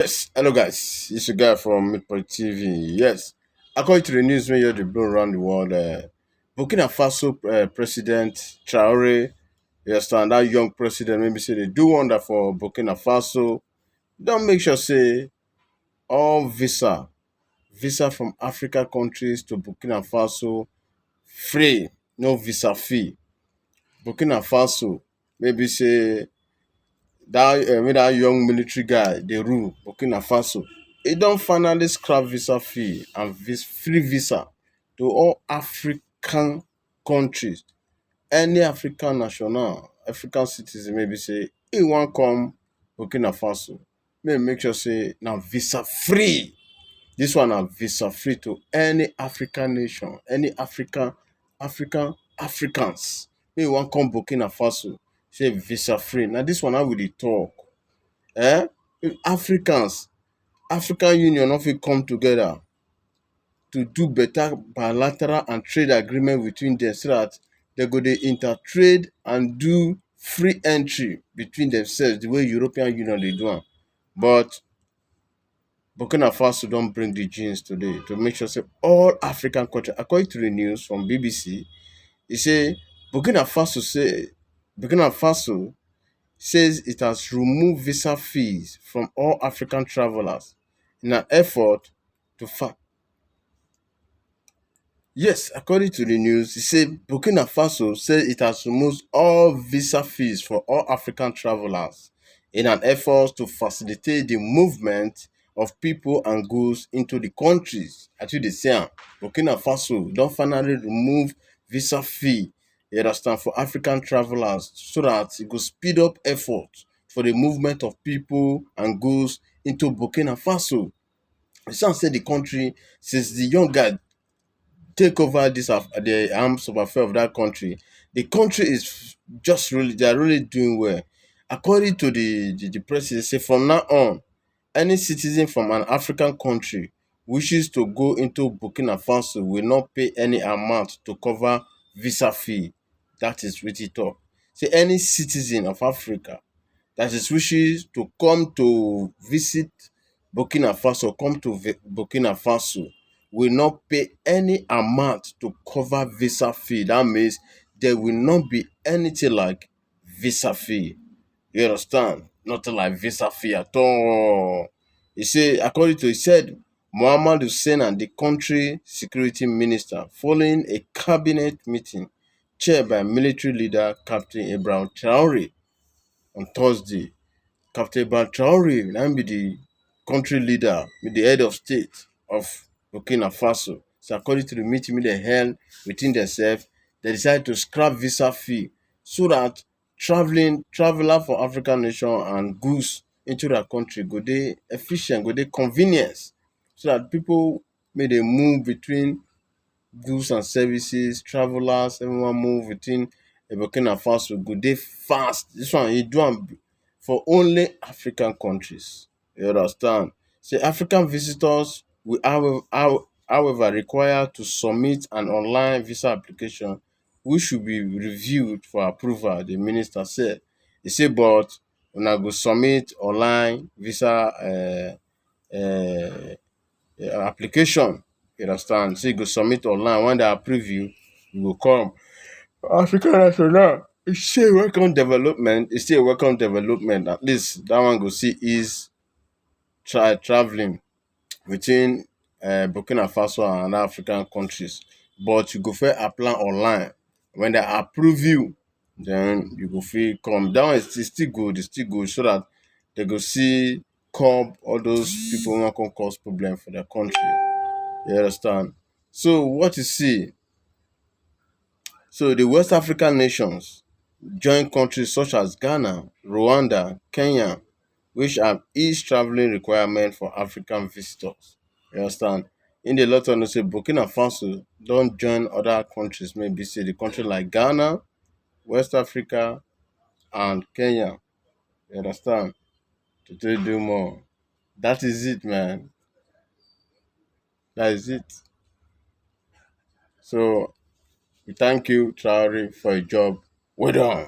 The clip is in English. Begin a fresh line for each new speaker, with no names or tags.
Yes, hello guys, it's your guy from Midpoint TV. Yes, according to the news when you're blown around the world, Burkina Faso President Traore, you understand that young president, maybe say they do wonder for Burkina Faso. Don't make sure say all visa from Africa countries to Burkina Faso free, no visa fee. Burkina Faso, maybe say that young military guy dey rule Burkina Faso. He don finally scrap visa fee and free visa to all African countries. Any African national, African citizen maybe say he wan come Burkina Faso, make sure say na visa free. This one na visa free to any African nation, any Africans. Wey wan come Burkina Faso, say visa free. Na this one how we dey talk. Eh? If African Union no fit come together to do better bilateral and trade agreement between them so that they go dey intertrade and do free entry between themselves the way European Union dey do am. But Burkina Faso don bring the genes today to make sure say all African countries, according to the news from BBC, e say Burkina Faso says it has removed visa fees from all African travelers in an effort to Yes, according to the news, it said Burkina Faso said it has removed all visa fees for all African travelers in an effort to facilitate the movement of people and goods into the countries. As you dey see am, Burkina Faso don finally remove visa fee, you understand, for African travelers so that e go speed up effort for the movement of people and goods into Burkina Faso. It sound say the country, since the young guy take over the arms of affair of that country, the country is just really they are really doing well. According to the president, say from now on, any citizen from an African country wishes to go into Burkina Faso will not pay any amount to cover visa fee. That is what he talk. Say any citizen of Africa that is wishes to come to visit Burkina Faso, come to Burkina Faso, will not pay any amount to cover visa fee. That means there will not be anything like visa fee. You understand? Nothing like visa fee at all. He said Muhammad Hussein and the country security minister following a cabinet meeting chaired by military leader Captain Ibrahim Traore on Thursday. Captain Ibrahim Traore na be the country leader, be the head of state of Burkina Faso. So according to the meeting wey dem held within themselves, they decided to scrap visa fee so that traveller for African nation and goods into their country go dey efficient, go dey convenience, so that people may dey move between goods and services, travellers, everyone move within Burkina Faso go dey fast. This one e do am for only African countries. You understand? Say African visitors will however required to submit an online visa application which should be reviewed for approval, the minister said. He say but una go submit online visa application. You understand? Say you go submit online. When they approve you, you go come. African national. It's still a welcome development. It's still a welcome development. At least that one go see is traveling between Burkina Faso and other African countries. But you go first apply online. When they approve you, then you go fit come. That one is still good. It's still good so that they go see curb all those people who wan come cause problem for their country. You understand? So what you see, so the West African nations join countries such as Ghana, Rwanda, Kenya, which have eased travelling requirement for African visitors. You understand? In the letter, they say Burkina Faso don join other countries, maybe say the country like Ghana, West Africa, and Kenya. You understand? To take do more. That is it, man. That is it. So we thank you, Traore, for your job. Well done.